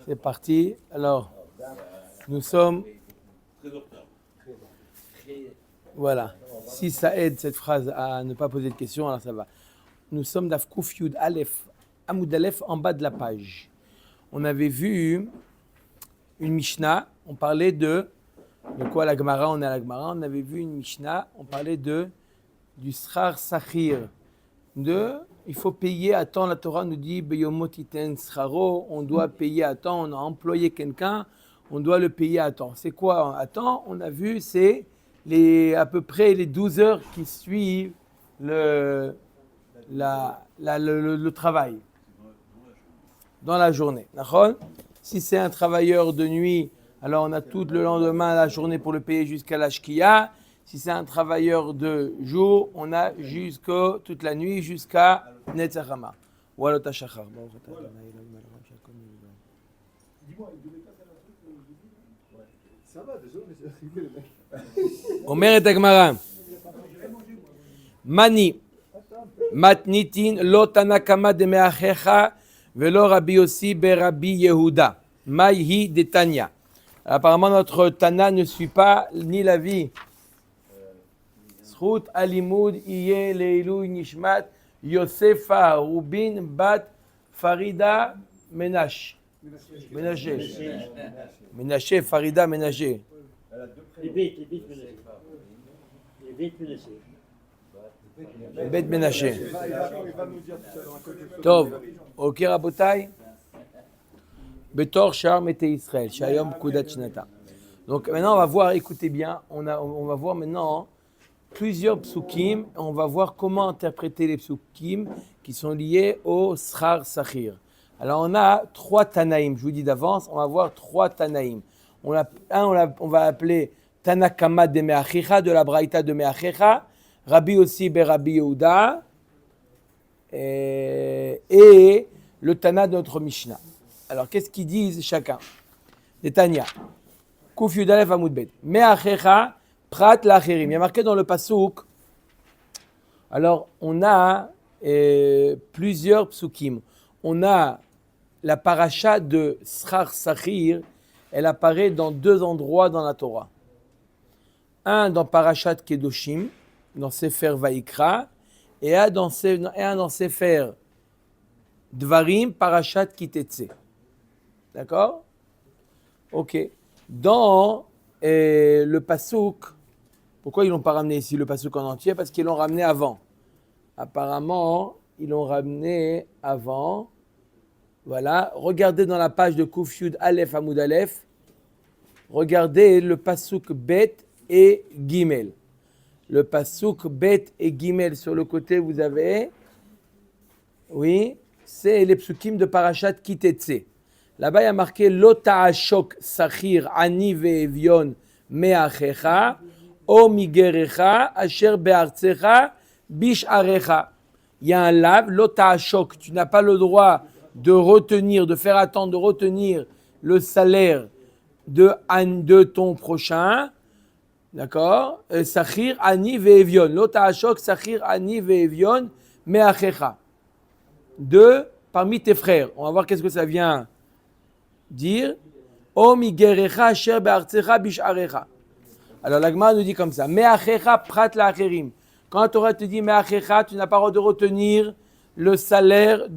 C'est parti. Alors, nous sommes... Voilà. Si ça aide cette phrase à ne pas poser de questions, alors ça va. Nous sommes d'Af Kouf Yud Aleph, Amoud Aleph, en bas de la page. On avait vu une Mishnah, on parlait de quoi la Gemara, on est à la Gemara, on avait vu une Mishnah, on parlait du Srar Sachir, il faut payer à temps, la Torah nous dit Beyomotiten Sraro, on doit payer à temps, on a employé quelqu'un, on doit le payer à temps. C'est quoi à temps? On a vu, c'est à peu près les 12 heures qui suivent le travail dans la journée. D'accord? Si c'est un travailleur de nuit, alors on a tout le lendemain la journée pour le payer jusqu'à la shkia. Si c'est un travailleur de jour, on a toute la nuit jusqu'à Netzachama. Walot HaShachar. Dis-moi, il devait pas faire un truc. Ça va, désolé, Omer et Agmara. Mani. Matnitin lo tanakama de meachecha velo Rabbi Yossi be Rabbi Yehuda. Maïhi de Tanya. Apparemment, notre Tana ne suit pas ni la vie. Zchut alimud iye leilu nishmat Yosefa Rubin bat Farida Menache. Menache, Farida Menache. Les bêtes Menache. Tov. Ok, Rabotai. Betor Shar Mete Israël. Shayom Kudat Shnata. Donc maintenant, on va voir, écoutez bien, on va voir maintenant plusieurs psukim. On va voir comment interpréter les psukim qui sont liés au Srar Sachir. Alors on a 3 Tanaïm, je vous dis d'avance, on va voir 3 Tanaïm. On va appeler Tanakama de Meachecha, de la Braïta de Meachecha, Rabbi aussi be Rabbi Yehuda, et le Tana de notre Mishnah. Alors qu'est-ce qu'ils disent chacun? Netanya, Kuf Yud Aleph Amud Bet, Meachecha, Prat Lacherim. Il y a marqué dans le Pasuk, alors on a plusieurs psukim. On a la paracha de Srar Sachir, elle apparaît dans 2 endroits dans la Torah. Un dans Parashat Kedoshim, dans Sefer Vaikra, et un dans Sefer Dvarim, Parashat Kitetse. D'accord? Ok. Dans le Pasuk, pourquoi ils ne l'ont pas ramené ici, le Pasuk en entier? Parce qu'ils l'ont ramené avant. Apparemment, ils l'ont ramené avant. Voilà, regardez dans la page de Kuf Yud Aleph Amud Aleph, regardez le pasuk Bet et Gimel. Le pasuk Bet et Gimel sur le côté, vous avez, oui, c'est les psukim de Parashat Kitetse. Là-bas, il y a marqué Lo ta'ashok sachir ani ve'evion me'achecha o migerecha asher be'artzecha bish'arecha. Il y a un lave, Lo ta'ashok, tu n'as pas le droit de retenir, de faire attendre, de retenir le salaire de ton prochain, d'accord? Sachir ani ve'evion, lota ashok sachir ani ve'evion me'achecha. Parmi tes frères. On va voir qu'est-ce que ça vient dire. O migerecha asher be'artzecha bish'arecha. Alors la Gemara nous dit comme ça. Me'achecha prat la'acherim. Quand la Torah te dit me'achecha, tu n'as pas le droit de retenir le salaire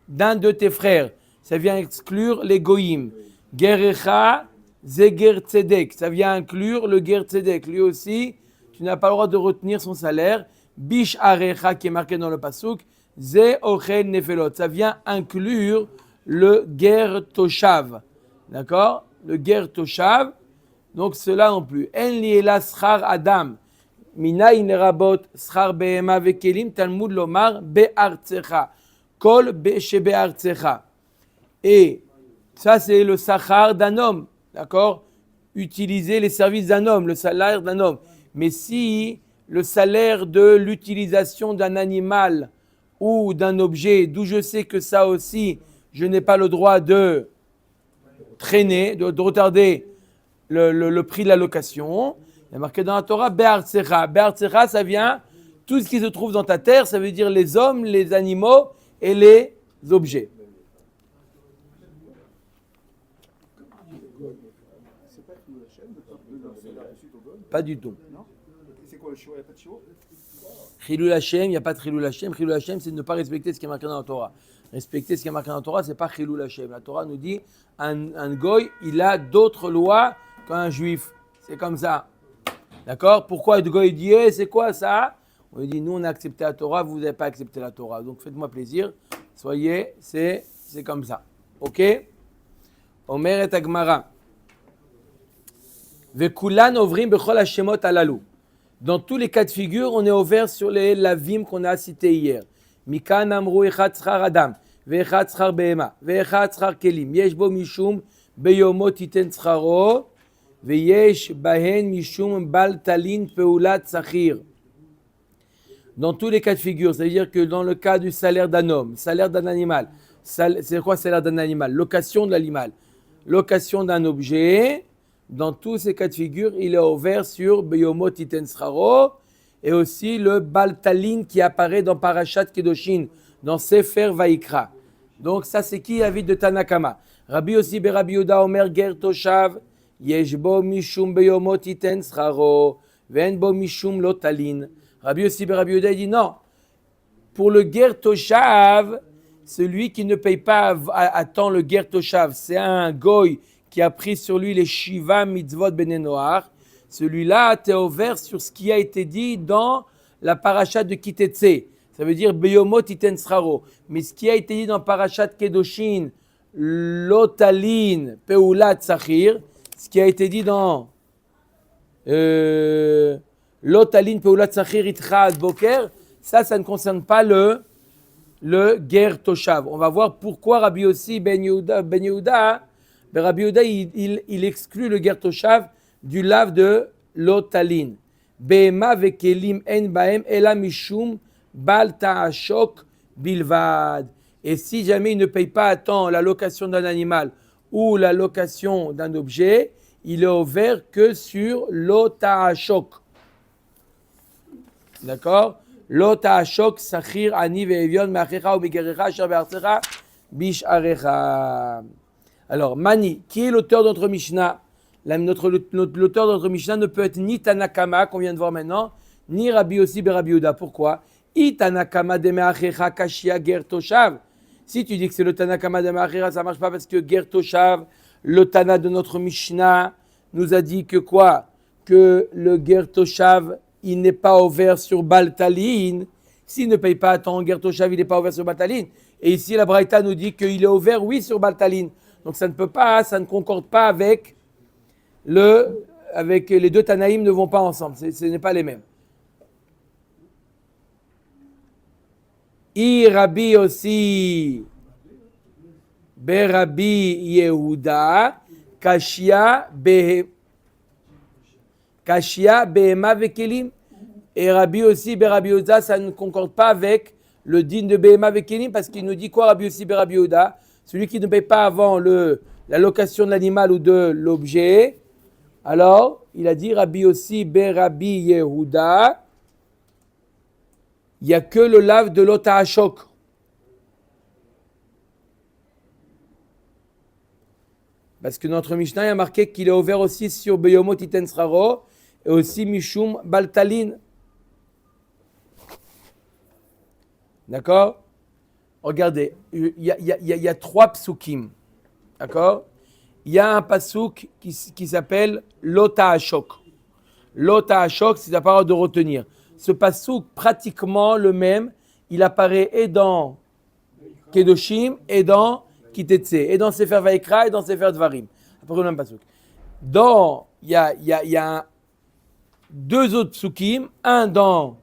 d'un de tes frères. Ça vient exclure les goïm. Gerecha, zeger tzedek. Ça vient inclure le ger tzedek. Lui aussi, tu n'as pas le droit de retenir son salaire. Bish arecha, qui est marqué dans le pasuk, ze ochel nefelot. Ça vient inclure le ger toshav. D'accord? Le ger toshav. Donc cela non plus. En liela schar adam. Minayin rabot schar behema vekelim talmud lomar be'artzecha. Kol shebe'artzecha. Et ça, c'est le sachar d'un homme, d'accord? Utiliser les services d'un homme, le salaire d'un homme. Mais si le salaire de l'utilisation d'un animal ou d'un objet, d'où je sais que ça aussi, je n'ai pas le droit de traîner, de retarder le prix de la location, il y a marqué dans la Torah, Be'artzecha. Be'artzecha, ça vient, tout ce qui se trouve dans ta terre, ça veut dire les hommes, les animaux et les objets. Khilul Hashem, de leur salaire ensuite au God. Pas du tout. Non. C'est quoi le shiur? Il n'y a pas de shiur? Chilul Hashem, il n'y a pas de Chilul Hashem. Chilul Hashem, c'est de ne pas respecter ce qui est marqué dans la Torah. Respecter ce qui est marqué dans la Torah, ce n'est pas Chilul Hashem. La Torah nous dit, un goy, il a d'autres lois qu'un juif. C'est comme ça. D'accord? Pourquoi le goy dit, c'est quoi ça? On lui dit, nous on a accepté la Torah, vous n'avez pas accepté la Torah. Donc faites-moi plaisir, soyez, c'est comme ça. Ok? Omer et Agmara. Vekulan ovrim bechol hashemot alalu. Dans tous les cas de figure, on est ouvert sur les lavim qu'on a cités hier. Mikan amru echad tzchar adam, ve'echad tzchar behema, ve'echad tzchar kelim. Yesh bo mishum beyomo titen tzcharo, ve'yesh bahen mishum bal talin peulat tzachir. Dans tous les cas de figure, ça veut dire que dans le cas du salaire d'un homme, salaire d'un animal, c'est quoi salaire d'un animal? Location de l'animal, location d'un objet. Dans tous ces cas de figure, il est ouvert sur Beyomo Titen Sraro et aussi le Baltalin qui apparaît dans Parashat Kedoshin, dans Sefer Vaikra. Donc ça c'est qui l'avis de Tanakama? Rabbi aussi Rabbi Yehuda Omer Ger Toshav Yeshbo Mishum Beyomo Titen Sraro Ven Bo Mishum Lotalin. Rabbi aussi Rabbi Yehuda dit non. Pour le Ger Toshav, celui qui ne paye pas à temps le Ger Toshav, c'est un goy qui a pris sur lui les Shiva Mitzvot Bnei Noach, celui-là t'es ouvert sur ce qui a été dit dans la parashat de Kitetse. Ça veut dire Beyomo Titen Sraro. Mais ce qui a été dit dans parashat Kedoshin, Lotalin Peulat Tzachir, ce qui a été dit dans Lotalin Peulat Tzachir Itcha Ad Boker, ça ne concerne pas le Ger Toshav. On va voir pourquoi Rabbi Yossi Ben Yehuda, Rabbi Yehuda, il exclut le ger toshav du lave de l'otalin. Behema vekelim en baem ela mishum bal ta'ashok bilvad. Et si jamais il ne paye pas à temps la location d'un animal ou la location d'un objet, il est ouvert que sur l'ota'ashok. D'accord? L'ota'ashok sachir ani ve'evion me'achecha ou me'gerecha asher be'artzecha bish'arecha. Alors, Mani, qui est l'auteur de notre Mishnah? L'auteur de notre Mishnah ne peut être ni Tanakama, qu'on vient de voir maintenant, ni Rabbi Yossi ben Rabbi Yehuda. Pourquoi? I Tanakama de Me'achecha Kashia Ger Toshav. Si tu dis que c'est le Tanakama de Me'achecha, ça ne marche pas parce que Ger Toshav, le Tana de notre Mishnah, nous a dit que quoi? Que le Ger Toshav, il n'est pas ouvert sur Baltalin. S'il ne paye pas à temps Ger Toshav, il n'est pas ouvert sur Baltalin. Et ici, la Braïta nous dit qu'il est ouvert, oui, sur Baltalin. Donc ça ne concorde pas avec les deux Tanaïm ne vont pas ensemble. Ce n'est pas les mêmes. I Rabbi aussi, Rabbi Yehuda, Kashia Behema Vekelim. Et Rabbi aussi, Rabbi Yehuda, ça ne concorde pas avec le din de Behema Vekelim parce qu'il nous dit quoi Rabbi aussi, Rabbi Yehuda? Celui qui ne paye pas avant la location de l'animal ou de l'objet, alors il a dit Rabbi aussi Rabbi Yehuda, il n'y a que le lave de l'ota'ashok. Parce que notre Mishnah a marqué qu'il est ouvert aussi sur Beyomo Titen Sraro et aussi Mishum Baltalin. D'accord? Regardez, il y a trois psukim, d'accord? Il y a un pasuk qui s'appelle l'ota'ashok. L'ota'ashok, c'est la parole de retenir. Ce pasuk, pratiquement le même, il apparaît et dans Kedoshim et dans Kitetse, et dans Sefer Vaikra et dans Sefer Dvarim. Après le même pasuk. Il y a deux autres psukim, un dans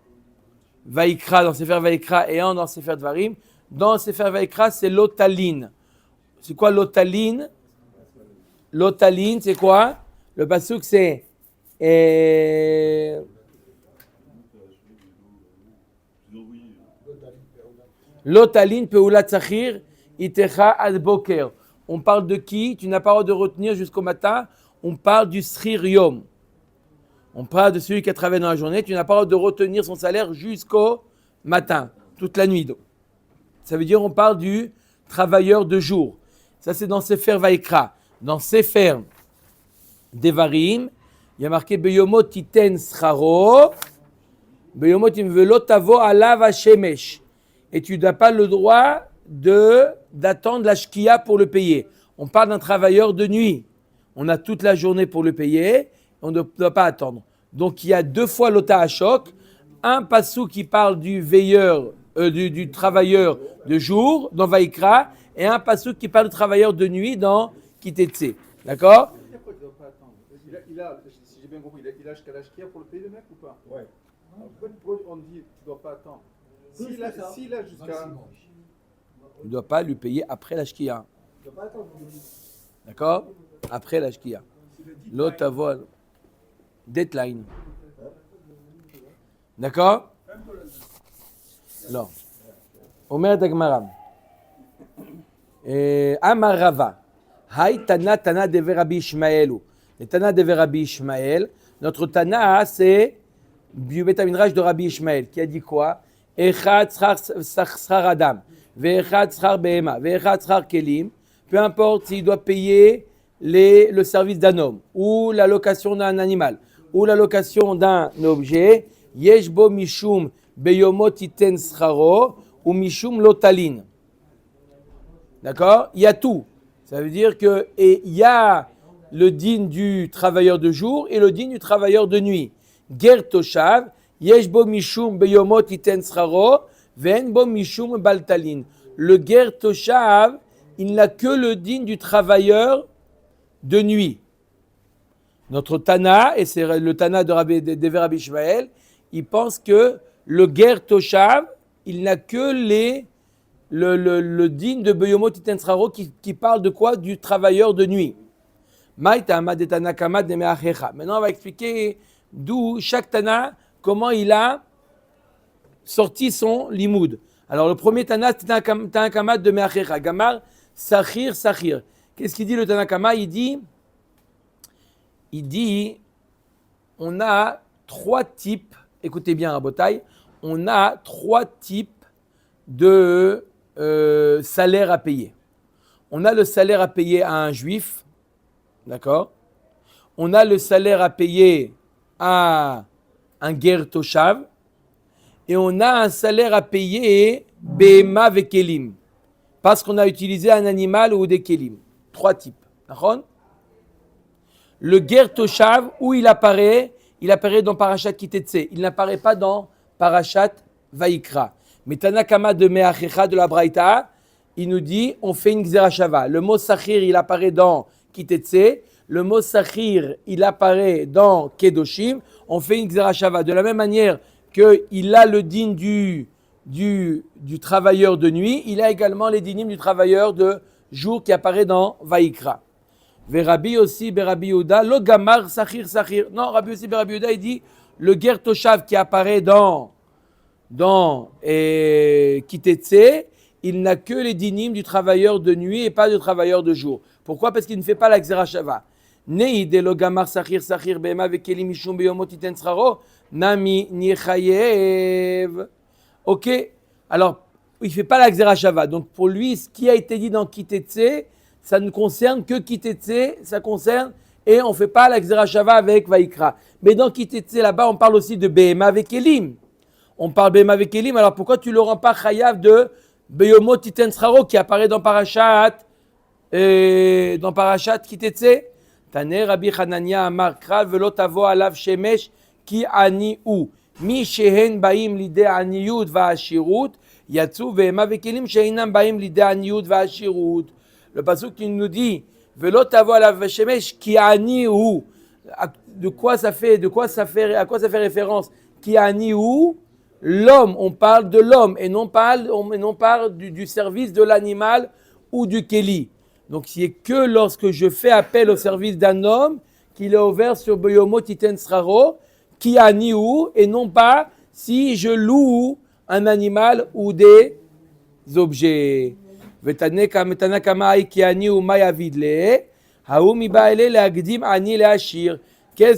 Vaikra, dans Sefer Vaikra, et un dans Sefer Dvarim. Dans Sefer Vaikra, c'est l'otalin. C'est quoi l'otalin? L'otalin, c'est quoi? Le pasuk, c'est l'otalin peulat tzachir itecha ad boker. On parle de qui? Tu n'as pas le droit de retenir jusqu'au matin. On parle du srir yom. On parle de celui qui a travaillé dans la journée. Tu n'as pas le droit de retenir son salaire jusqu'au matin, toute la nuit. Ça veut dire on parle du travailleur de jour. Ça, c'est dans Sefer Vaikra. Dans Sefer Devarim, il y a marqué Beyomot titen scharo, Beyomot velo tavo alav hashemesh. Et tu n'as pas le droit d'attendre la shkia pour le payer. On parle d'un travailleur de nuit. On a toute la journée pour le payer, on ne doit pas attendre. Donc il y a deux fois l'ota hachok, un passou qui parle du veilleur, du travailleur de jour dans Vaïkra, et un passou qui parle du travailleur de nuit dans Kitetse. D'accord? Pourquoi tu ne dois pas attendre si j'ai bien compris, il a jusqu'à la shkia pour le payer le mec ou pas? Ouais. Pourquoi on dit tu ne dois pas attendre? S'il a jusqu'à. Il ne doit pas lui payer après la shkia. Il ne doit pas attendre. D'accord? Après la shkia. L'autre vol. Deadline. D'accord? Non. Omer Dagmaram. Amar Rava. Hay Tana de Rabbi Ishmael. Le Tana de Rabbi Ishmael. Notre Tana, c'est du Bet Midrash de Rabbi Ishmael qui a dit quoi? Echad schar adam, ve'echad schar behema, ve'echad schar kelim. Peu importe s'il doit payer le service d'un homme, ou la location d'un animal, ou la location d'un objet, yesh bo mishum beyomot iten scharo, ou mishum lotalin. D'accord? Il y a tout. Ça veut dire que il y a le din du travailleur de jour et le din du travailleur de nuit. Ger toshav, yesh bo mishum beyomot iten scharo, ve'en bo mishum baltalin. Le ger toshav, il n'a que le din du travailleur de nuit. Notre Tana, et c'est le Tana de Rabbi Ishmael, il pense que le ger toshav, il n'a que le din de Beyomot Iten Sraro qui parle de quoi? Du travailleur de nuit. Maintenant, on va expliquer d'où chaque Tana, comment il a sorti son limoud. Alors, le premier Tana, c'est un Tanakama de Meachecha. Gamar, Sachir, Sachir. Qu'est-ce qu'il dit le Tanakama? Il dit, on a trois types, écoutez bien, Rabotai, on a trois types de salaire à payer. On a le salaire à payer à un juif, d'accord? On a le salaire à payer à un ger toshav, et on a un salaire à payer behema ve kelim, parce qu'on a utilisé un animal ou des kelim. Trois types, d'accord? Le ger toshav, où il apparaît dans Parashat Kitetse, il n'apparaît pas dans Parashat Vaïkra. Mais Tanakama de Meachecha de la Braïta, il nous dit, on fait une Xerashava. Le mot Sachir, il apparaît dans Kitetse. Le mot Sachir, il apparaît dans Kedoshim. On fait une Xerashava. De la même manière qu'il a le din du travailleur de nuit, il a également les dinim du travailleur de jour qui apparaît dans Vaïkra. Rabbi aussi, Rabbi Yehuda, lo gamar Sachir, Sachir. Non, Rabbi aussi, Rabbi Yehuda, il dit, le ger toshav qui apparaît dans Kitetse, il n'a que les dinim du travailleur de nuit et pas du travailleur de jour. Pourquoi? Parce qu'il ne fait pas la Xerashava. Neide lo gamar sachir sachir behema vekeli mishum beyomot iten sraro nami nichayev. Ok, alors il ne fait pas la Xerashava. Donc pour lui, ce qui a été dit dans Kitetse, ça ne concerne que Kitetse, ça concerne, et on ne fait pas la Xerashava avec Vaïkra. Mais dans Kitetse, là-bas, on parle aussi de behema vekelim. On parle behema vekelim, alors pourquoi tu ne le rends pas chayav de Beyomot Iten Sraro qui apparaît dans Parashat Kitetse? Taner Rabbi Hanania Amar Kral velo tavo alav shemesh ki ani u mi shehen baim lide aniyut va'ashirut yatsu behema vekelim sheinam baim lide aniyut va'ashirut. Le pasuk qui nous dit velo tavo alav shemesh ki ani u, à quoi ça fait référence? Ki ani u, l'homme, on parle de l'homme et non parle du service de l'animal ou du keli. Donc c'est que lorsque je fais appel au service d'un homme qu'il est ouvert sur Beyomot Iten Sraro, qui a niou, et non pas si je loue un animal ou des objets. Qu'est-ce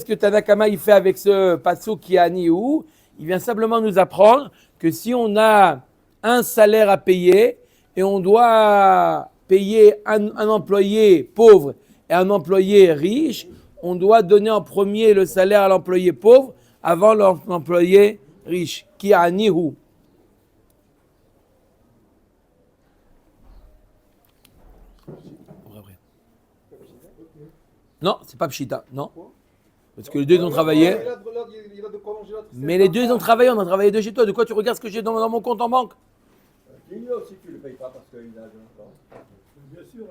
que Tanakama il fait avec ce pasuk qui a niou? Il vient simplement nous apprendre que si on a un salaire à payer et on doit payer un employé pauvre et un employé riche, on doit donner en premier le salaire à l'employé pauvre avant l'employé riche. Qui a nihu. Non, c'est pas pshita, non. Parce que les deux ils ont travaillé. Mais les deux ils ont travaillé, on a travaillé deux chez toi. De quoi tu regardes ce que j'ai dans mon compte en banque? Si tu le payes pas parce qu'il a de l'argent. Bien sûr,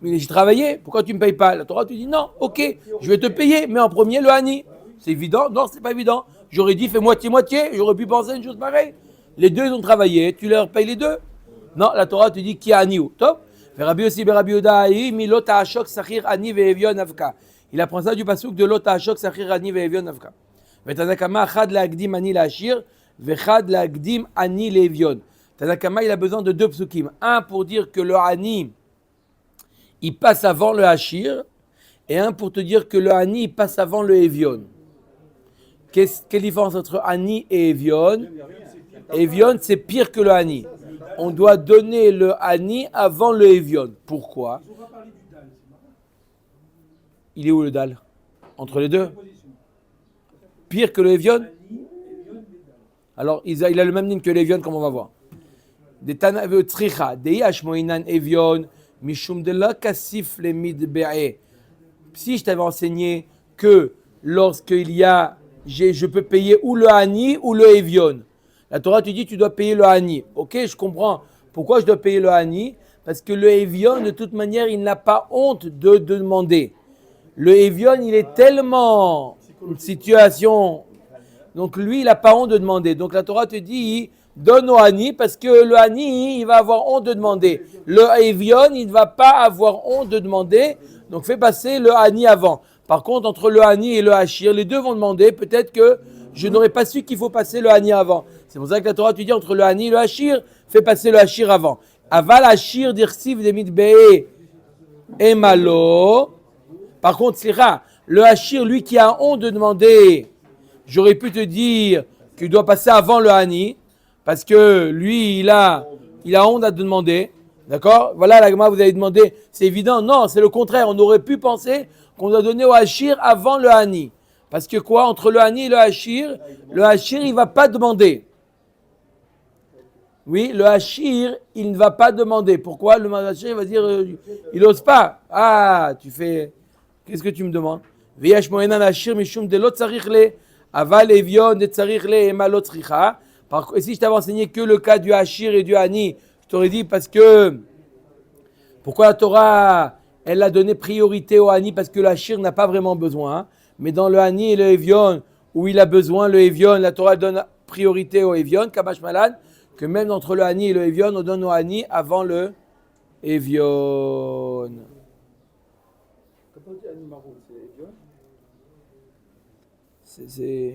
Mais j'ai travaillé, pourquoi tu ne me payes pas? La Torah, tu dis non, ok, je vais te payer, mais en premier le Hani. C'est évident? Non, c'est pas évident. J'aurais dit fais moitié-moitié, j'aurais pu penser à une chose pareille. Les deux ils ont travaillé, tu leur payes les deux. Non, la Torah te dit qui a Hani ou top. Il apprend ça du pasuk de Lot Hashok Sachir Ani Ve'evion Navka. Vetanakama Chad La'agdim Ani La'ashir Vechad La'agdim Ani Le'evion. Tanakama il a besoin de deux psukim. Un pour dire que le Ani il passe avant le Hashir et un pour te dire que le Ani il passe avant le Evion. Quelle différence entre Ani et Evion? Evion c'est pire que le Ani. On doit donner le Hani avant le Evion. Pourquoi? Il est où le Dal? Entre les deux? Pire que le Evion? Alors, il a le même ligne que l'Evion, comme on va voir. Si je t'avais enseigné que lorsqu'il y a, je peux payer ou le Hani ou le Evion. La Torah te dit tu dois payer le Hani. Ok, je comprends. Pourquoi je dois payer le Hani? Parce que le Evion, de toute manière, il n'a pas honte de demander. Le Evion, il est tellement une situation. Donc lui, il n'a pas honte de demander. Donc la Torah te dit donne au Hani parce que le Hani, il va avoir honte de demander. Le Evion, il ne va pas avoir honte de demander. Donc fais passer le Hani avant. Par contre, entre le Hani et le Hachir, les deux vont demander. Peut-être que je n'aurais pas su qu'il faut passer le Hani avant. C'est pour ça que la Torah te dit entre le Hani et le Hachir, fais passer le Hachir avant. Aval Hachir d'Irsiv de Mitbee et Malo. Par contre, c'est rare. Le Hachir, lui qui a honte de demander, j'aurais pu te dire qu'il doit passer avant le Hani, parce que lui, il a honte à te demander. D'accord? Voilà, la Gemara, vous avez demandé, c'est évident. Non, c'est le contraire. On aurait pu penser qu'on doit donner au Hachir avant le Hani. Parce que quoi? Entre le Hani et le Hachir, il ne va pas demander. Oui, le Hachir, il ne va pas demander. Pourquoi? Le Hachir, il va dire, il n'ose pas. Ah, tu fais, qu'est-ce que tu me demandes? Viyash moenan Hachir mishum de lot tzarich le, aval evion de tzarich le ema lot tzricha. Si je t'avais enseigné que le cas du Hachir et du Hani, je t'aurais dit parce que, pourquoi la Torah, elle a donné priorité au Hani? Parce que le Hachir n'a pas vraiment besoin. Mais dans le Hani et le Evion, où il a besoin, le Evion, la Torah donne priorité au Evion, Kamash Malad, que même entre le Hani et le Evion, on donne au Hani avant le Evion. Quand on dit Hani Marou, c'est Evion? C'est...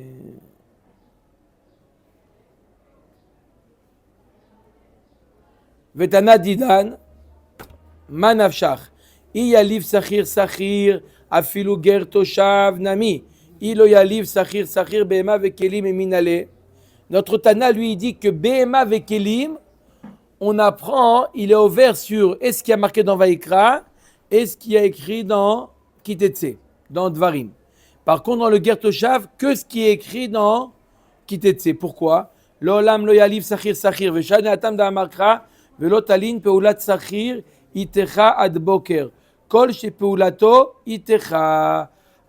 Vetana Didan, Manavshach, Iyaliv Sachir, Afilu ger toshav nami. Ilo yaliv sachir behema vekelim et minale. Notre Tana lui dit que behema vekelim, on apprend, il est ouvert sur est-ce qui a marqué dans Vaïkra, est-ce qui a écrit dans Kitetse, dans Dvarim. Par contre, dans le ger toshav, que ce qui est écrit dans Kitetse. Pourquoi? L'olam lo yaliv sachir veshane atam da markra velo talin peulat sachir itecha ad boker.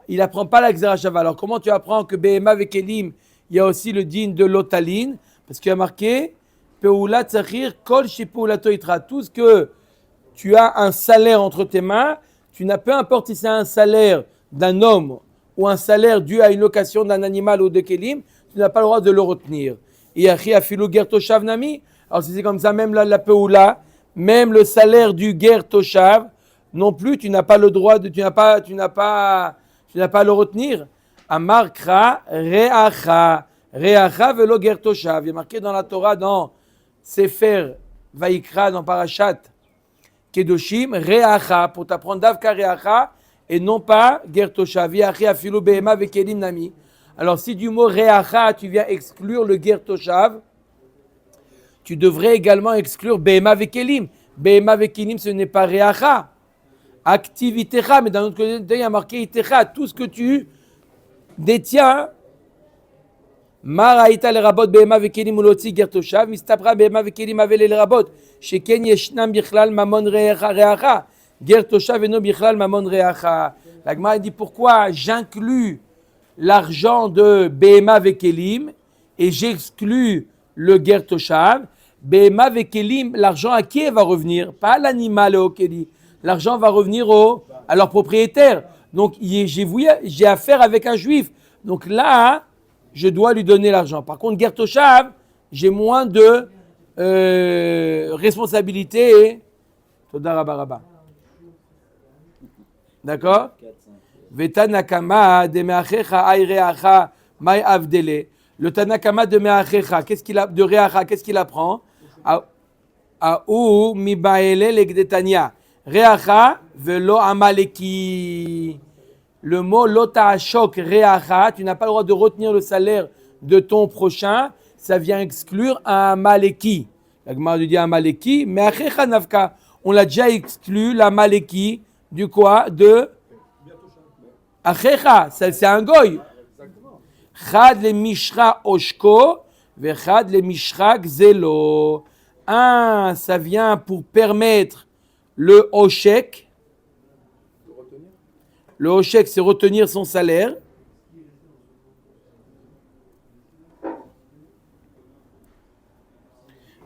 Il apprend pas la Xerashava. Alors comment tu apprends que Behema Vekelim, il y a aussi le din de l'Otaline? Parce qu'il y a marqué Peulat Tzachir Kol Shepeulato Itra. Tout ce que tu as un salaire entre tes mains, tu n'as peu importe si c'est un salaire d'un homme ou un salaire dû à une location d'un animal ou de Kelim, tu n'as pas le droit de le retenir. Et Achi Afilu Ger Toshav Nami. Alors si c'est comme ça, même la Peula, même le salaire du Ger Toshav, non plus, tu n'as pas le droit de, tu n'as pas à le retenir. Amar kra reacha velo ger toshav. Il est marqué dans la Torah, dans Sefer Vaikra, dans Parashat Kedoshim, reacha, pour t'apprendre davka reacha, et non pas ger toshav. Yachi afilu behema vekelim nami. Alors si du mot reacha, tu viens exclure le ger toshav, tu devrais également exclure behema vekelim. Behema vekelim, ce n'est pas reacha. Activitecha, mais d'un autre côté, il y a marqué itecha, tout ce que tu détiens. Maraïta le rabot behema vekelim ulotzi gertoshav, mistapra behema vekelim avele le rabot, sheken yeshnam bichlal mamon reacha, gertoshav eno bichlal mamon reacha. La Gemara dit pourquoi j'inclus l'argent de behema vekelim et j'exclus le gertoshav. Behema vekelim, l'argent à qui va revenir? Pas à l'animal au keli. L'argent va revenir à leur propriétaire. Donc j'ai affaire avec un juif. Donc là, je dois lui donner l'argent. Par contre, gertoshav, j'ai moins de responsabilité. Toda rabba rabba. D'accord? Veta nakama de meachecha ayreacha may avdele. Le tanakama de meachecha, de reacha, qu'est-ce qu'il apprend? Aou mi baele legdetania. Reacha velo amaleki. Le mot lota'ashok reacha, tu n'as pas le droit de retenir le salaire de ton prochain, ça vient exclure un amaleki. La Gemara dit amaleki, mais achecha nafka, on l'a déjà exclu, l'amaleki, du quoi? De achecha, c'est un goy. Chad le mishra oshko, vechad le mishra gzelo. Un, ça vient pour permettre le oshek. Le oshek, c'est retenir son salaire.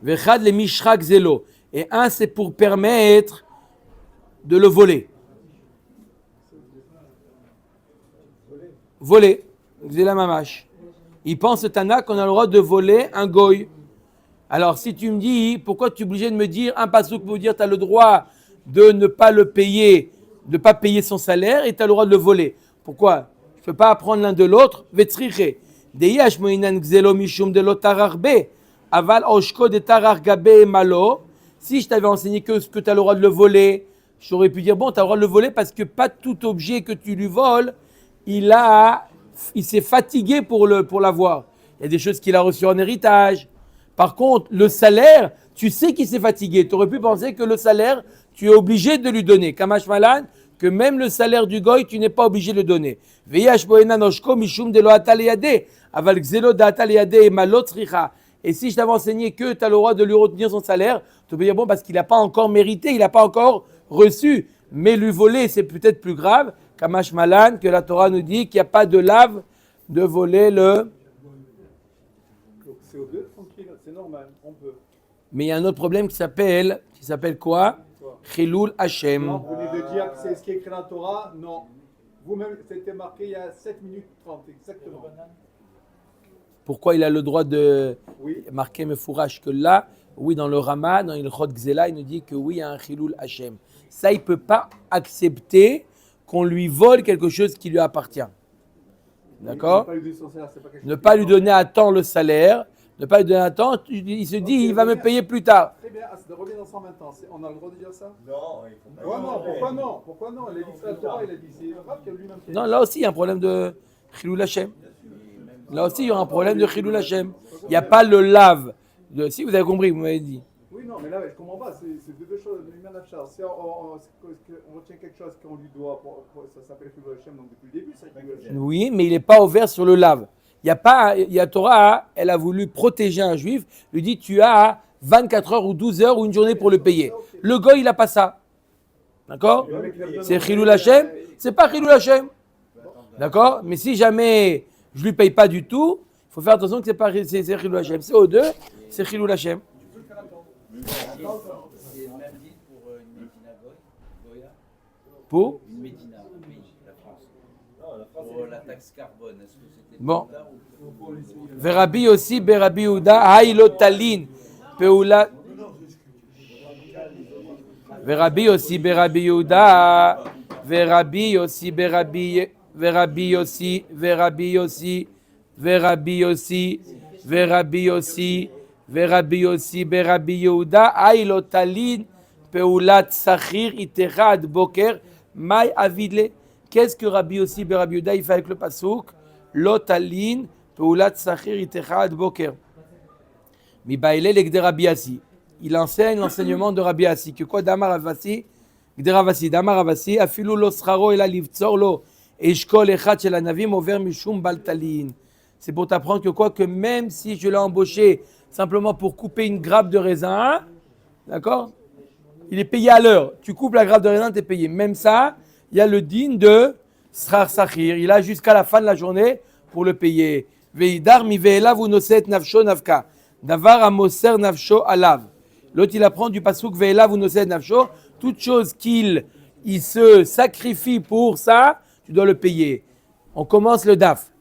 Vechad le mishra gzelo. Et un, c'est pour permettre de le voler. Voler. Gzela mamash. Il pense, Tana, qu'on a le droit de voler un goy. Alors, si tu me dis, pourquoi tu es obligé de me dire, un pasouk pour dire, tu as le droit de ne pas le payer, de ne pas payer son salaire, et tu as le droit de le voler. Pourquoi? Je ne peux pas apprendre l'un de l'autre. Vetzriche. Deyash moinan gzelo mishum de lo tararbe. Aval oshko de tarar gabe malo. Si je t'avais enseigné que tu as le droit de le voler, j'aurais pu dire, bon, tu as le droit de le voler parce que pas tout objet que tu lui voles, il s'est fatigué pour l'avoir. Il y a des choses qu'il a reçues en héritage. Par contre, le salaire, tu sais qu'il s'est fatigué. Tu aurais pu penser que le salaire, tu es obligé de lui donner. Kamash malan, que même le salaire du goy, tu n'es pas obligé de le donner. Et si je t'avais enseigné que tu as le droit de lui retenir son salaire, tu peux dire, bon, parce qu'il n'a pas encore mérité, il n'a pas encore reçu. Mais lui voler, c'est peut-être plus grave. Kamash malan, que la Torah nous dit qu'il n'y a pas de lave de voler le... CO2, tranquille, c'est normal, on peut. Mais il y a un autre problème qui s'appelle quoi? Chilul Hashem. Non, vous venez de dire que c'est ce qui est écrit dans la Torah. Non. Vous-même, c'était marqué il y a 7 minutes 30, exactement. Pourquoi il a le droit de Oui. marquer Mefourash que là, oui, dans le Rama, dans le Chod Gzela, il nous dit que oui, il y a un Chilul Hashem. Ça, il ne peut pas accepter qu'on lui vole quelque chose qui lui appartient. D'accord? Ne pas lui donner à temps le salaire. Ne pas lui donner à temps, il se dit, il va me payer plus tard. Très bien, reviens dans 120 ans. On a le droit de dire ça? Non, il faut pas. Ouais, non, pourquoi non? Pourquoi non? Il a dit que la Torah, il a dit, c'est grave que lui-même. Non, là aussi, il y a un problème de Chilul Hashem. Là aussi, il y aura un problème de Chilul Hashem. Il n'y a pas le lave. Si vous avez compris, vous m'avez dit. Oui, non, mais là, je ne comprends pas. C'est deux choses. Si on retient quelque chose qu'on lui doit, ça s'appelle Chilul Hashem, donc depuis le début, c'est Chilul Hashem. Oui, mais il n'est pas ouvert sur le lave. Il y a Torah, elle a voulu protéger un juif, lui dit tu as 24 heures ou 12 heures ou une journée pour le payer. Le goy, il n'a pas ça. D'accord? C'est Chilul Hashem, c'est pas Chilul Hashem. D'accord? Mais si jamais je ne lui paye pas du tout, il faut faire attention que c'est Chilul Hashem. C'est O2, c'est Chilul Hashem. C'est le même dit pour une Médina Goya. Pour Une Médina, oui, la France. Pour la taxe carbone, est-ce que c'était bon. là ou... Verabi aussi, Berabi Uda, Haïlotalin, Peula. Verabi aussi, Berabi Uda, Verabi aussi, Berabi aussi, Verabi aussi, Verabi aussi, Verabi aussi, Verabi aussi, Berabi Yehuda, Haïlotalin, Peulat Sachir, Iterad Boker, Maï Avidle. Qu'est-ce que Rabbi aussi, Berabi Yehuda, il fait avec le pasouk? Lotalin, Peulat Sachir, Iterad Boker. Mi Baile Legde Rabbi Assi. Il enseigne l'enseignement de Rabbi Assi. Que quoi Damar Avasi, Gderavasi, Damaravasi, Afilu lo scharo ela livtzor lo, eshkol echad shel anavim over mishum baltalin. C'est pour t'apprendre que quoi, que même si je l'ai embauché simplement pour couper une grappe de raisin, d'accord, il est payé à l'heure. Tu coupes la grappe de raisin, tu es payé. Même ça, il y a le din de Srar Sachir. Il a jusqu'à la fin de la journée pour le payer. Veidar mi ve'elav unoset nafsho nafka. Davar amoser nafsho alav. L'autre, il apprend du pasuk ve'elav unoset nafsho. Toute chose qu'il se sacrifie pour ça, tu dois le payer. On commence le daf.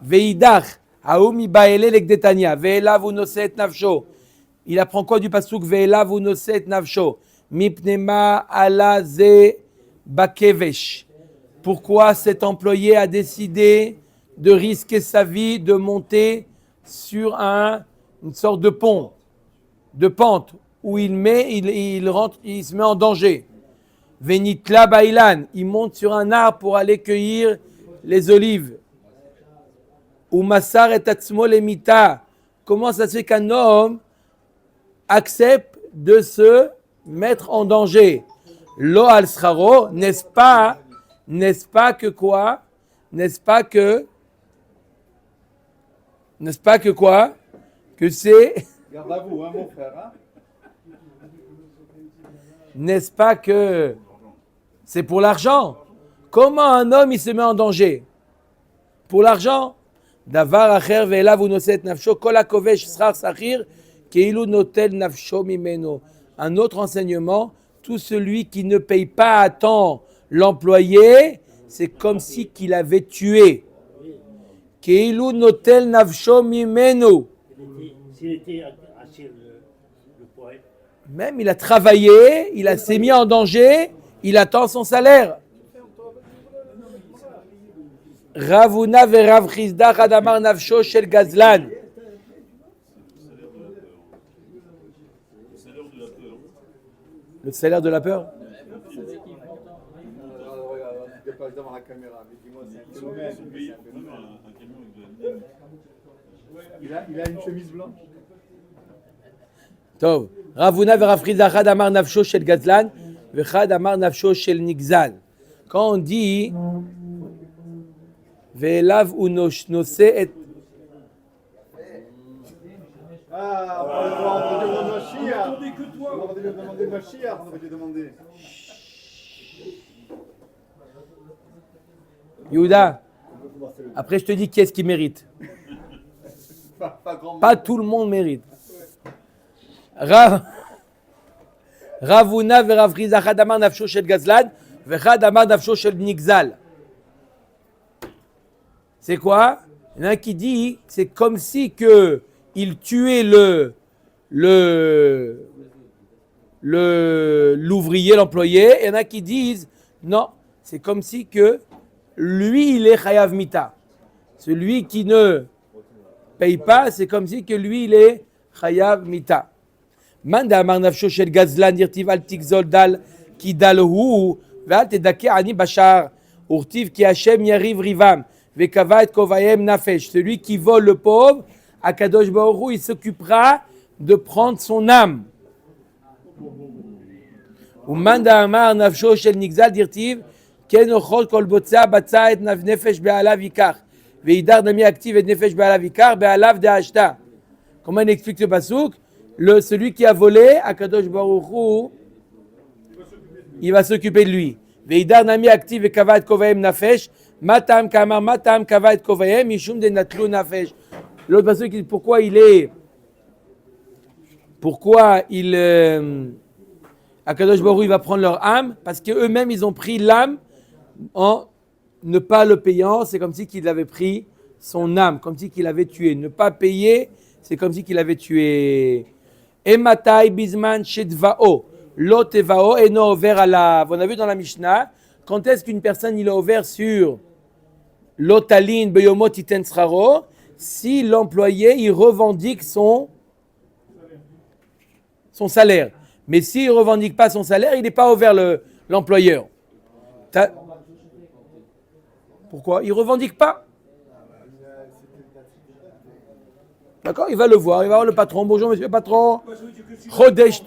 Veidar haomi baele lekdetania. Ve'elav unoset nafsho. Il apprend quoi du pasuk ve'elav unoset nafsho. Mipnema ala ze bakevesh. Pourquoi cet employé a décidé de risquer sa vie, de monter sur une sorte de pont, de pente, où il se met en danger. Venitla bailan, il monte sur un arbre pour aller cueillir les olives. Ou masar et atzmo lemita. Comment ça se fait qu'un homme accepte de se mettre en danger? Lo al scharo, n'est-ce pas que quoi? N'est-ce pas que quoi? Que c'est. Garde à vous, hein, mon frère. Hein? N'est-ce pas que c'est pour l'argent? Comment un homme il se met en danger? Pour l'argent? Davar acher ve'elav unoset nafsho kol hakovesh srar sachir keilu notel nafsho mimeno. Un autre enseignement, tout celui qui ne paye pas à temps l'employé, c'est comme si qu'il avait tué. Keilu notel nafsho mimeno. S'il était assis le poète. Même il a travaillé, il s'est mis en danger, il attend son salaire. Ravuna verav chizda chadamar nafsho shel gazlan. Le salaire de la peur. Dépasse devant la caméra, mais dis-moi, c'est un phénomène. Il a une chemise blanche. Tov. Ravuna verav chizda chadamar nafsho shel gazlan, vechadamar nafsho shel nigzal. Quand on dit ve'elav unoshe et. Ah, on va demander Mashiach. On va demander Mashiach, on va demander. Yehuda, après je te dis qui est-ce qui mérite. Pas tout le monde mérite. Ravuna verav chizda chadamar nafsho shel gazlan, vechadamar nafsho shel nigzal. C'est quoi? Il y en a un qui dit c'est comme si que il tuait l'ouvrier, l'employé. Et il y en a qui disent non, c'est comme si que lui il est chayav mita. Celui qui ne paye pas, c'est comme si que lui il est chayav mita. Manda amar nafsho shel gazlan dirtiv al tikzol dal ki dal hu ve'al tedake ani bashar urtiv ki Hashem yariv rivam. Celui qui vole le pauvre, Akadosh Baruch Hu, il s'occupera de prendre son âme. Umanda amar nafsho shel nigzal dirtiv ken ochol kol botza batza et nefesh be'alav ikar veidar nami active et nefesh be'alav ikar be'alav de'ashta. Comment il explique ce pasuk? Celui qui a volé, Akadosh Baruch Hu, il va s'occuper de lui. Veidar nami active et kavat kovayem nafesh. Matam kamar matam kavat kovayem mishum de natlu nafesh. L'autre pasuk qui dit pourquoi Akadosh Baruch Hu, il va prendre leur âme parce qu'eux-mêmes ils ont pris l'âme en ne pas le payant, c'est comme si qu'il avait pris son âme, comme si qu'il avait tué. Ne pas payer, c'est comme si qu'il avait tué. Ematai bizman shedvao lo tevao eno over alav. On a vu dans la Mishnah quand est-ce qu'une personne il est ouvert sur l'otalin beyomot iten sraro si l'employé il revendique son salaire. Mais s'il ne revendique pas son salaire, il n'est pas ouvert l'employeur. Pourquoi? Il ne revendique pas. D'accord? Il va le voir, il va voir le patron. Bonjour monsieur le patron. Chodesh.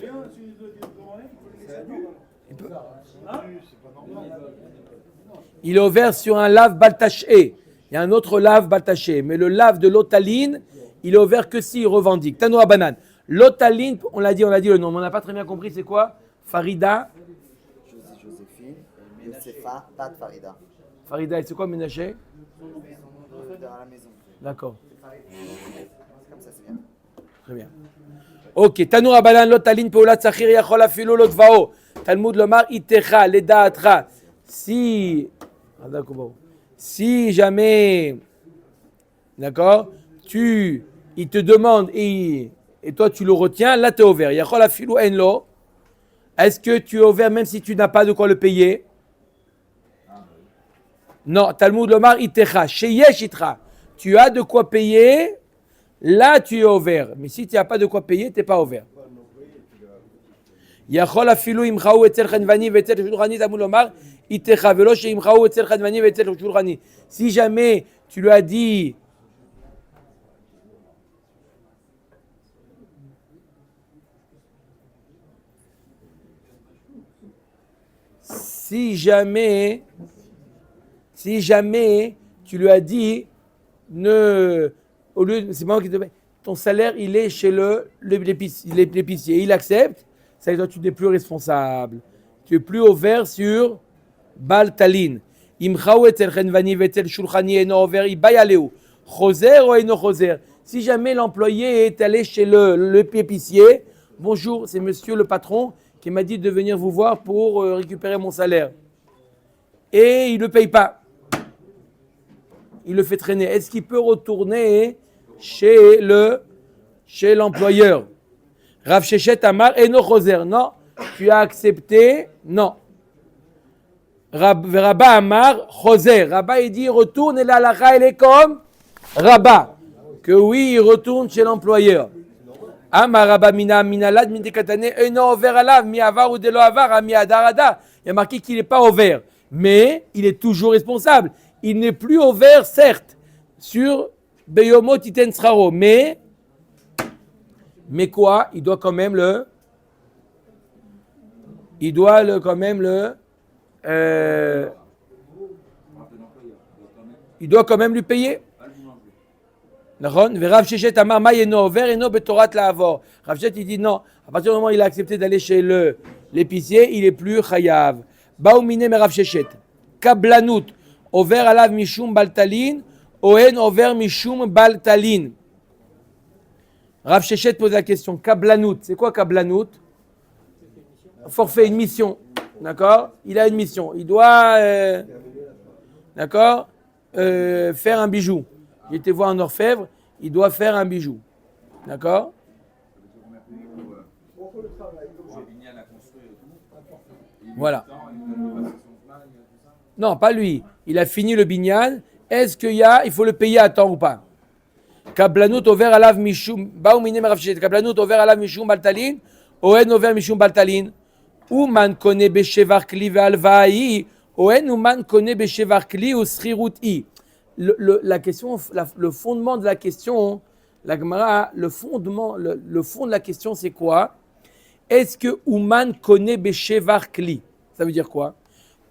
Il est ouvert sur un lave baltaché. Il y a un autre lave baltaché. Mais le lave de l'otaline, il est ouvert que s'il revendique. Tanoura banane. L'otaline, on l'a dit le nom, mais on n'a pas très bien compris, c'est quoi? Farida. Joséphine, Yosefa, Bat Farida. Farida, c'est quoi Ménaché? Dans la maison. D'accord. Comme ça, c'est bien. Très bien. Ok. Tanoura banane, l'otaline, Paola Tsachir, Yachol Afilo, Lotvao. Talmud Lomar, Itecha, Leda Atra. Si jamais, d'accord, il te demande et toi tu le retiens, là tu es ouvert. Yachol Afilo Enlo. Est-ce que tu es ouvert même si tu n'as pas de quoi le payer? Non, Talmud Lomar Itecha, Sheyesh Itra. Tu as de quoi payer, là tu es ouvert. Mais si tu n'as pas de quoi payer, tu n'es pas ouvert. Yachol afilu imchaou etzel chenvani ve'etzel shulchani, Talmud Lomar Itecha velo sheimchaou etzel chenvani ve'etzel shulchani. Si jamais tu lui as dit si jamais tu lui as dit, au lieu, c'est moi qui te paye, ton salaire il est chez l'épicier, il accepte, ça veut dire que tu n'es plus responsable, tu es plus ouvert sur Baltalin. Si jamais l'employé est allé chez l'épicier, bonjour, c'est monsieur le patron qui m'a dit de venir vous voir pour récupérer mon salaire. Et il ne le paye pas. Il le fait traîner. Est-ce qu'il peut retourner chez l'employeur? Rav Shechet Amar Eno Choser. Non. Tu as accepté? Non. Rabba Amar Choser. Rabba il dit retourne et la halakha elle est comme Rabba. Que oui, il retourne chez l'employeur. Amar Rabba Mina Minalad Mindekatane Eno Over Alav Mi Avar ou Delo Avar Mi Adarada. Il y a marqué qu'il n'est pas ouvert. Mais il est toujours responsable. Il n'est plus ouvert, certes, sur Beyomo Titen Sraro. Mais quoi? Il doit quand même lui payer. Rav Shechet Amar Ma Yeno Over Eno Betorat Laavor. Rav Shechet il dit non. À partir du moment où il a accepté d'aller chez l'épicier, il est plus chayav. Baoumine me Rav Shechet. Kablanout. Over alav mishum baltalin. Ohen over mishum baltalin. Rav Shechet pose la question. Kablanout. C'est quoi Kablanout? Forfait, une mission. D'accord? Il a une mission. Il doit d'accord, faire un bijou. Il était voir un orfèvre. Il doit faire un bijou. D'accord? Voilà. Non, pas lui. Il a fini le binyan. Est-ce il faut le payer à temps ou pas? Kablanut over alav mishum. Baoumine Rav Shechet. Kablanut over alav mishum baltalin. Ohen over mishum baltalin. Uman kone beshevar kli ve'alva'i. Ohen uman kone beshevar kli ou srirut'i. La question, le fondement de la question, la Gemara, le fond de la question, c'est quoi? Est-ce que Ouman connaît Beshevar Kli? Ça veut dire quoi?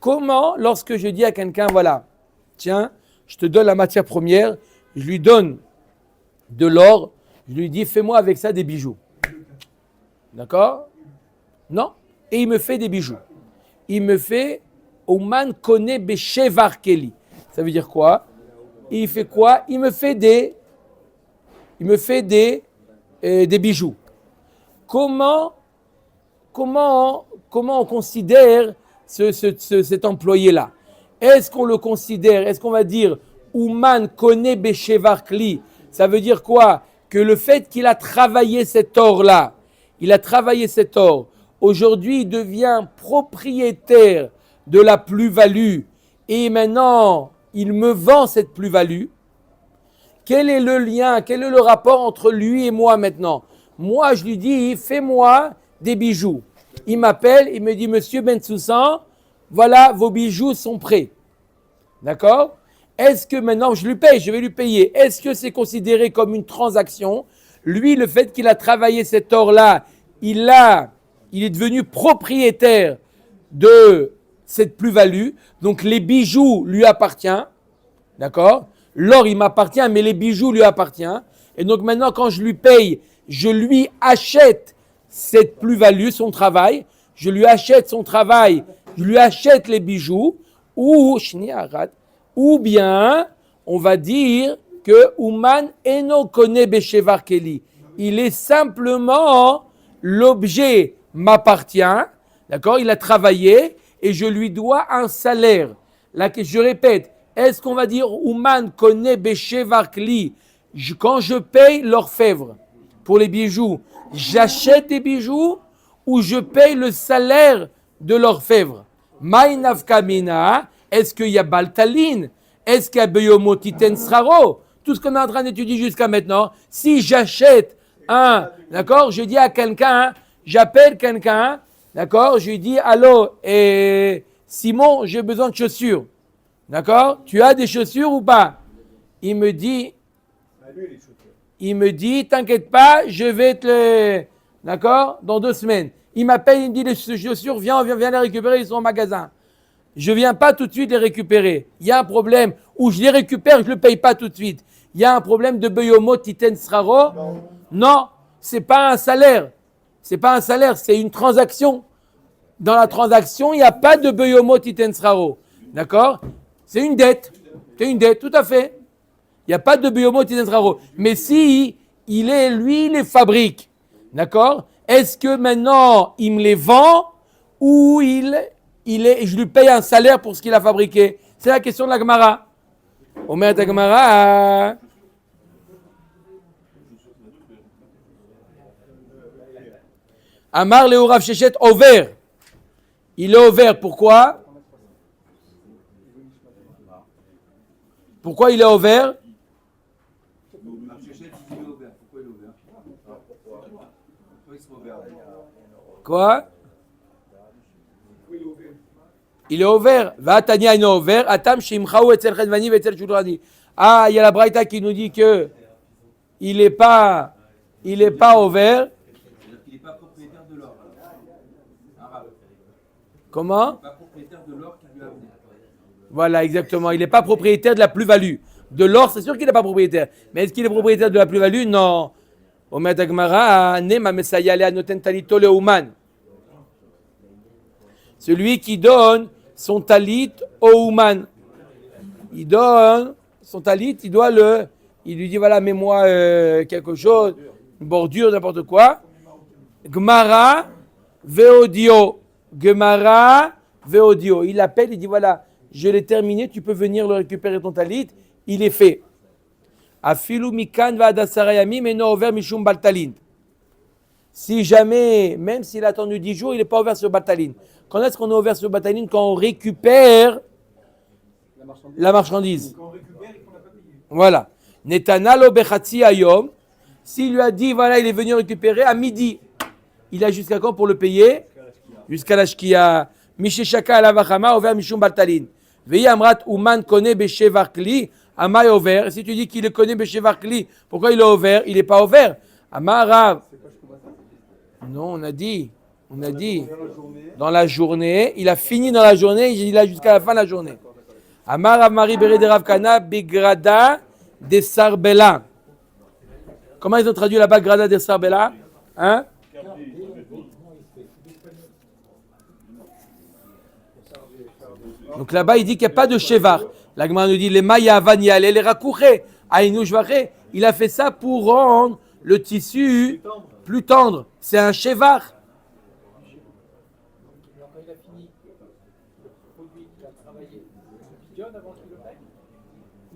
Comment, lorsque je dis à quelqu'un, voilà, tiens, je te donne la matière première, je lui donne de l'or, je lui dis, fais-moi avec ça des bijoux. D'accord? Non. Et il me fait des bijoux. Il me fait Ouman connaît Beshevar Kli. Ça veut dire quoi? Et il fait quoi? Il me fait des bijoux. Comment on considère cet employé-là? Est-ce qu'on le considère, est-ce qu'on va dire Ouman connaît Beshevar Kli? Ça veut dire quoi? Que le fait qu'il a travaillé cet or-là, aujourd'hui il devient propriétaire de la plus-value et maintenant il me vend cette plus-value. Quel est le lien, quel est le rapport entre lui et moi maintenant? Moi, je lui dis, fais-moi des bijoux. Il m'appelle, il me dit, Monsieur Bensoussan, voilà, vos bijoux sont prêts. D'accord? Est-ce que maintenant, je vais lui payer. Est-ce que c'est considéré comme une transaction? Lui, le fait qu'il a travaillé cet or-là, il est devenu propriétaire de cette plus-value. Donc les bijoux lui appartiennent. D'accord? L'or, il m'appartient, mais les bijoux lui appartiennent. Et donc maintenant, quand je lui paye, je lui achète cette plus-value, son travail. Je lui achète son travail, je lui achète les bijoux. Ou bien, on va dire que Ouman eno kone beshevar keli. Il est simplement, l'objet m'appartient, d'accord? Il a travaillé et je lui dois un salaire. Là, je répète, est-ce qu'on va dire Ouman kone beshevar keli? Quand je paye l'orfèvre pour les bijoux, j'achète des bijoux ou je paye le salaire de l'orfèvre? Maïnav kamina, est-ce qu'il y a baltaline? Est-ce qu'il y a beyomotiten sraro? Tout ce qu'on est en train d'étudier jusqu'à maintenant, si j'achète un, d'accord, je dis à quelqu'un, j'appelle quelqu'un, d'accord, je lui dis, allô, Simon, j'ai besoin de chaussures, d'accord, tu as des chaussures ou pas? Il me dit, t'inquiète pas, je vais te les, d'accord, dans 2 semaines. Il m'appelle, il me dit, les chaussures, viens les récupérer, ils sont au magasin. Je ne viens pas tout de suite les récupérer. Il y a un problème où je les récupère, je ne le paye pas tout de suite. Il y a un problème de beyomo titen sraro. Non, ce n'est pas un salaire. Ce n'est pas un salaire, c'est une transaction. Dans la transaction, il n'y a pas de beyomo titen sraro. D'accord? C'est une dette. C'est une dette, tout à fait. Il n'y a pas de beyomo titen sraro. Mais si il les fabrique, d'accord? Est-ce que maintenant, il me les vend ou je lui paye un salaire pour ce qu'il a fabriqué? C'est la question de la Gemara. Omer ta Gemara. Amar Léo Rav Shechet over. Il est over. Pourquoi? Pourquoi il est over? Quoi? Il est over. Va Tania il est over. Atam shimchaou etzel chedvani etzel shudrani. Ah, il y a la Braïta qui nous dit que il est pas over. Il n'est pas propriétaire de l'or. Comment? Il n'est pas propriétaire de l'or qu'il lui a vendu. Voilà, exactement. Il n'est pas propriétaire de la plus-value. De l'or, c'est sûr qu'il n'est pas propriétaire. Mais est-ce qu'il est propriétaire de la plus-value? Non. Omer Tagmara, Nema Mesaya Lea Noten Talito Leuman. Celui qui donne son talit au Ouman. Il donne son talit, il lui dit voilà, mets-moi quelque chose, une bordure, n'importe quoi. Gmara veodio. Gemara veodio. Il appelle, il dit voilà, je l'ai terminé, tu peux venir le récupérer ton talit. Il est fait. Afilu mikan va adasarayami meno over mishum baltalin. Si jamais, même s'il a attendu 10 jours, il n'est pas ouvert sur baltalin. Quand est-ce qu'on est ouvert sur baltalin? Quand on récupère la marchandise. Quand on récupère et qu'on n'a pas payé. Voilà. Netanalo bechatzi ayom. S'il lui a dit, voilà, il est venu récupérer à midi. Il a jusqu'à quand pour le payer? Jusqu'à la shkia. Misheshaka alavachama ouvert mishum baltalin. Veyi amrat uman kone beshevar kli. Amay ouvert. Si tu dis qu'il le connaît beshevar kli, pourquoi il est ouvert? Il n'est pas ouvert. Amarav. Non, on a dit, dans la journée, il a fini dans la journée, il a jusqu'à la fin de la journée. Amar Rav Mari Bere de Rav Kana, Begrada de Sarbela. Comment ils ont traduit là-bas, Grada de Sarbela? Hein? Donc là-bas, il dit qu'il n'y a pas de Shevar. La Gemara nous dit, les Maya Vanial et les Rakouché, Aïnou Jvaré. Il a fait ça pour rendre le tissu plus tendre. C'est un Shevar.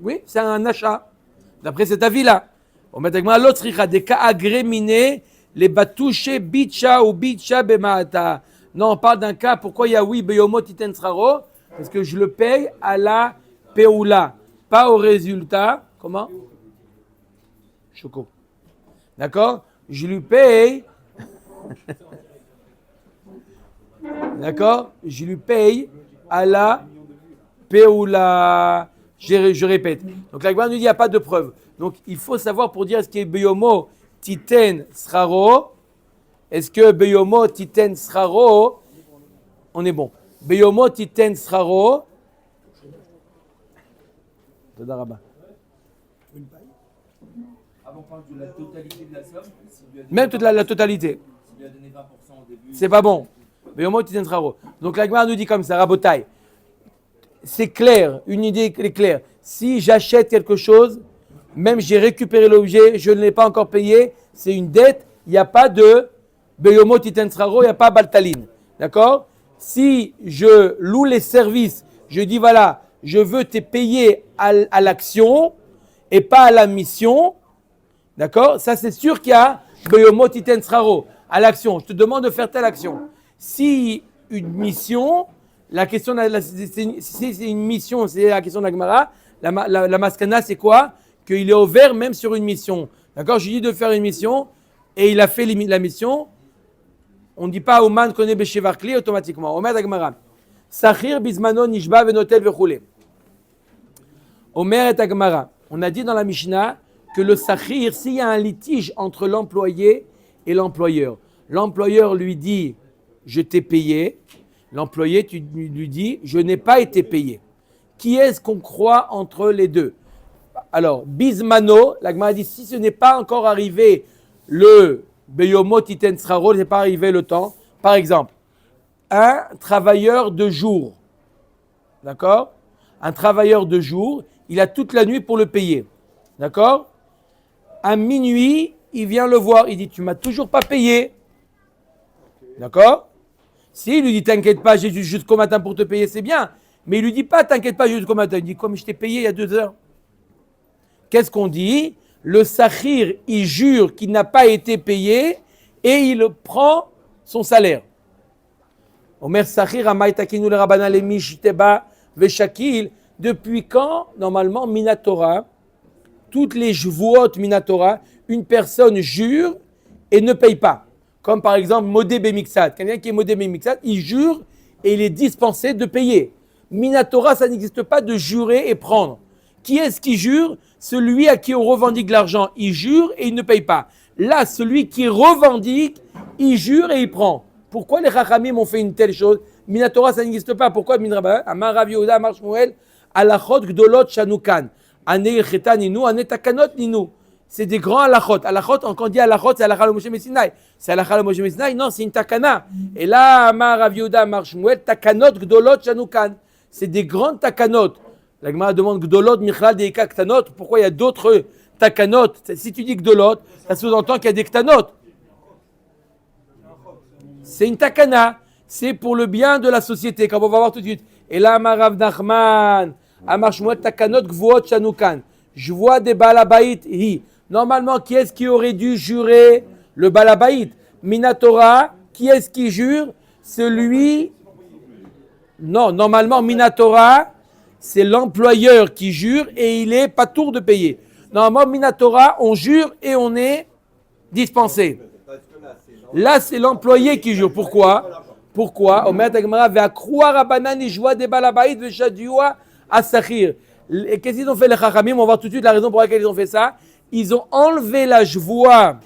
Oui, c'est un achat. D'après cet avis-là. On met avec moi l'autre des cas agréminés, les batouchés bitcha ou bitcha bemaata. Non, on parle d'un cas, pourquoi il y a oui, beyomo titen sraro? Parce que je le paye à la peoula, pas au résultat. Comment? Choco. D'accord? Je lui paye. D'accord? Je lui paye à la peoula. Je répète. Donc la Gemara nous dit qu'il n'y a pas de preuve. Donc il faut savoir pour dire est-ce qu'il y a beyomo titen sraro. Est-ce que beyomo titen sraro? On est bon. Beyomo titen sraro. Toda rabba. Avant, on parle de la totalité de la somme. Même toute la totalité. S'il lui a donné 20% au début. C'est pas bon. Beyomo titen sraro. Donc la Gemara nous dit comme ça, Rabotai. C'est clair, une idée est claire. Si j'achète quelque chose, même j'ai récupéré l'objet, je ne l'ai pas encore payé, c'est une dette, il n'y a pas de Beyomo titen sraro, il n'y a pas Baltaline. D'accord? Si je loue les services, je dis voilà, je veux te payer à l'action et pas à la mission, d'accord? Ça c'est sûr qu'il y a Beyomo titen sraro, à l'action. Je te demande de faire telle action. Si une mission, la question, si c'est une mission, c'est la question de la Gemara, la maskana c'est quoi? Qu'il est ouvert même sur une mission. D'accord? Je lui dis de faire une mission et il a fait la mission. On ne dit pas Oman connaît Beshevarkli automatiquement. Omer Agmara. Sachir bismano nishba venotel vechule. Omer et Agmara. On a dit dans la Mishnah que le sachir, s'il y a un litige entre l'employé et l'employeur, l'employeur lui dit je t'ai payé, l'employé lui dit je n'ai pas été payé. Qui est-ce qu'on croit entre les deux? Alors, bismano, la Gemara dit si ce n'est pas encore arrivé le Beyomo titen sraro, ce n'est pas arrivé le temps. Par exemple, un travailleur de jour, d'accord? Un travailleur de jour, il a toute la nuit pour le payer, d'accord? À minuit, il vient le voir, il dit tu m'as toujours pas payé, d'accord? Si il lui dit t'inquiète pas, j'ai jusqu'au matin pour te payer, c'est bien, mais il lui dit pas t'inquiète pas, j'ai jusqu'au matin, il dit comme je t'ai payé il y a 2 heures. Qu'est-ce qu'on dit? Le sachir, il jure qu'il n'a pas été payé et il prend son salaire. Omer sachir amaïtakinu le rabbanan le mishteba veshakil. Depuis quand, normalement, Minatora, toutes les jvuot Minatora, une personne jure et ne paye pas. Comme par exemple Modé Bemixat. Quelqu'un qui est Modé Bemixat, il jure et il est dispensé de payer. Minatora, ça n'existe pas de jurer et prendre. Qui est-ce qui jure? Celui à qui on revendique l'argent, il jure et il ne paye pas. Là, celui qui revendique, il jure et il prend. Pourquoi les Chachamim ont fait une telle chose? Minatora, ça n'existe pas. Pourquoi Minraba? Amar Rav Yehuda, Amar Shmuel, Alachot Gdolot Shanukan. Ane Cheta Ninu, Ane Takanot Ninu. C'est des grands halachot. Halachot, quand on dit halachot, c'est halachal Moshe Messinai. C'est halachal Moshe Messinai? Non, c'est une takana. Et là, Amar Rav Yehuda, Amar Shmuel, Takanot Gdolot Shanukan. C'est des grandes takanot. La Gemara demande Gdolot, Michlal, Deika, Ktanot. Pourquoi il y a d'autres takanot? Si tu dis Gdolot, ça sous-entend qu'il y a des Ktanot. C'est une takana. C'est pour le bien de la société, comme on va voir tout de suite. Et là, Amarav Nachman, Amar Shmuel, Takanot, Gvuot, Shanukan. Je vois des balabait hi. Normalement, qui est-ce qui aurait dû jurer le balabait? Minatora, qui est-ce qui jure? Celui. Non, normalement, Minatora, c'est l'employeur qui jure et il est pas tour de payer. Normalement, Minatora, on jure et on est dispensé. Là, c'est l'employé qui jure. Pourquoi? Omer Tagmara ve'a croire à banan et joie des balabait ve'shadioua à sachir. Qu'est-ce qu'ils ont fait les Chachamim? On va voir tout de suite la raison pour laquelle ils ont fait ça. Ils ont enlevé la joie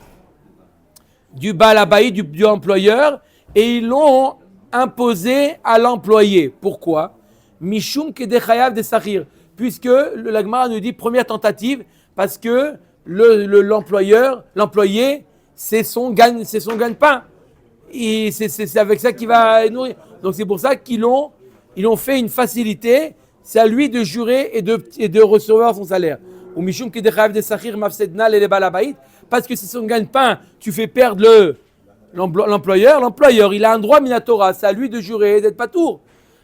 du balabait, du employeur, et ils l'ont imposé à l'employé. Pourquoi? Mishum kedechayav de sachir, puisque la Gemara nous dit première tentative, parce que l'employé, c'est son gagne-pain. Et c'est avec ça qu'il va nourrir. Donc c'est pour ça ils ont fait une facilité. C'est à lui de jurer et de recevoir son salaire. Ou mishum kedechayav de sachir mafsedna le balabait, parce que c'est son gagne-pain. Tu fais perdre l'employeur. L'employeur, il a un droit minatora. C'est à lui de jurer et d'être patour.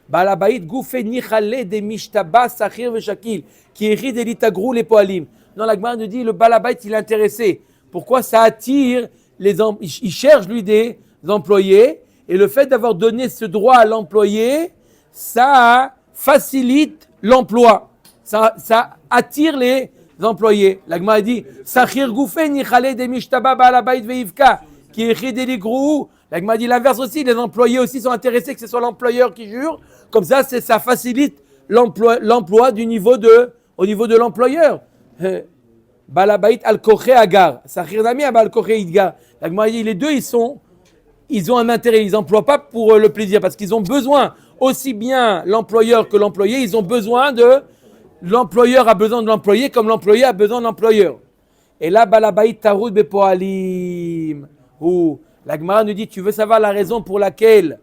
Balabait goufé nichale de mishtaba sachir veshakil qui hérite de l'itagrou les poalim. Non, la Gemara nous dit le balabait il est intéressé. Pourquoi? Ça attire il cherche lui des employés et le fait d'avoir donné ce droit à l'employé, ça facilite l'emploi. Ça attire les employés. La Gemara dit sachir goufé nichale de mishtaba balabait veivka qui hérite de l'igrou. La Gemara dit l'inverse aussi, les employés aussi sont intéressés que ce soit l'employeur qui jure. Comme ça, ça facilite l'emploi au niveau de l'employeur. Balabait al-koché agar. Sachir nami al-koché idgar. La Gemara dit les deux, ils ont un intérêt. Ils n'emploient pas pour le plaisir parce qu'ils ont besoin. aussi bien l'employeur que l'employé, ils ont besoin de... L'employeur a besoin de l'employé comme l'employé a besoin de l'employeur. Et là, Balabait Taroud Bepoalim. Ou la Gemara nous dit, tu veux savoir la raison pour laquelle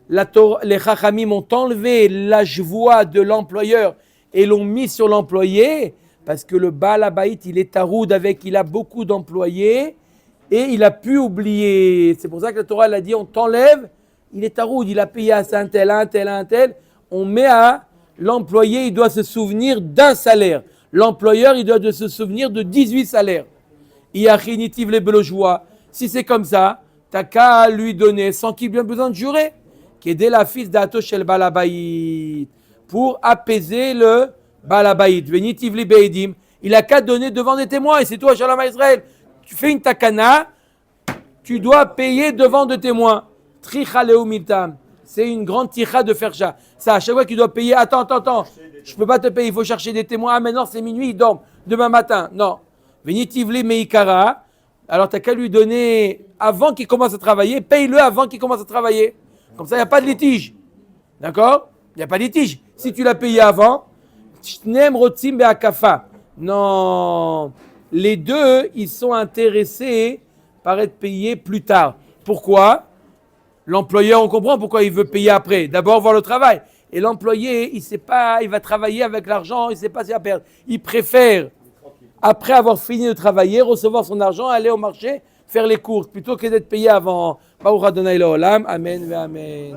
les Chachamim ont enlevé la joie de l'employeur et l'ont mis sur l'employé? Parce que le Balabait, il est Taroud il a beaucoup d'employés et il a pu oublier. C'est pour ça que la Torah l'a dit, on t'enlève, il est Taroud, il a payé à un tel. On met à l'employé, il doit se souvenir d'un salaire. L'employeur, il doit se souvenir de 18 salaires. Iachinitiv les belojoie. Si c'est comme ça, t'as qu'à lui donner sans qu'il ait besoin de jurer. Qui est dès la fils d'Ato shel Balabait. Pour apaiser le Balabait. Venitiv li beidim. Il a qu'à donner devant des témoins. Et c'est toi, Shalom Israël. Tu fais une takana, tu dois payer devant des témoins. Tricha leu miltam. C'est une grande ticha de faire ça. Ça, à chaque fois que tu dois payer, attends, je ne peux pas te payer, il faut chercher des témoins. Ah, maintenant c'est minuit, ils dorment. Demain matin, non. Venitivli meikara. Alors, tu n'as qu'à lui donner avant qu'il commence à travailler. Paye-le avant qu'il commence à travailler. Comme ça, il n'y a pas de litige. D'accord? Il n'y a pas de litige. Si tu l'as payé avant, Shneem rotzim be'akafa. Non. Les deux, ils sont intéressés par être payés plus tard. Pourquoi? L'employeur, on comprend pourquoi il veut payer après. D'abord, voir le travail. Et l'employé, il sait pas, il va travailler avec l'argent, il ne sait pas s'il va perdre. Il préfère, après avoir fini de travailler, recevoir son argent, aller au marché, faire les courses, plutôt que d'être payé avant. Baruch Adonai Leolam. Amen ve amen.